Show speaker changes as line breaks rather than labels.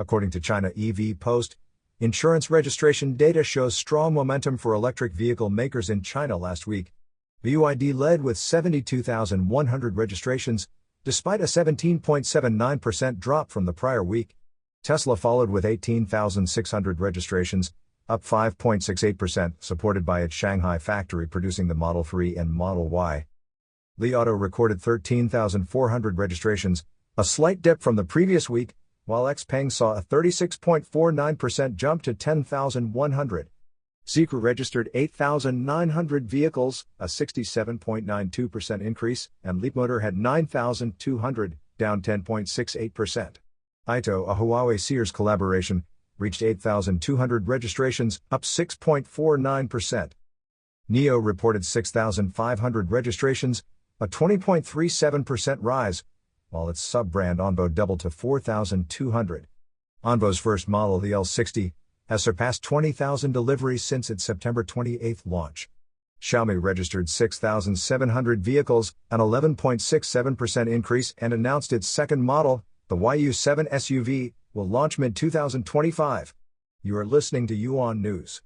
According to China EV Post, insurance registration data shows strong momentum for electric vehicle makers in China last week. BYD led with 72,100 registrations, despite a 17.79% drop from the prior week. Tesla followed with 18,600 registrations, up 5.68%, supported by its Shanghai factory producing the Model 3 and Model Y. Li Auto recorded 13,400 registrations, a slight dip from the previous week, while Xpeng saw a 36.49% jump to 10,100. Zeekr registered 8,900 vehicles, a 67.92% increase, and Leapmotor had 9,200, down 10.68%. Aito, a Huawei-Seres collaboration, reached 8,200 registrations, up 6.49%. NIO reported 6,500 registrations, a 20.37% rise, while its sub-brand Onvo doubled to 4,200. Onvo's first model, the L60, has surpassed 20,000 deliveries since its September 28 launch. Xiaomi registered 6,700 vehicles, an 11.67% increase, and announced its second model, the YU7 SUV, will launch mid-2025. You are listening to YU7 News.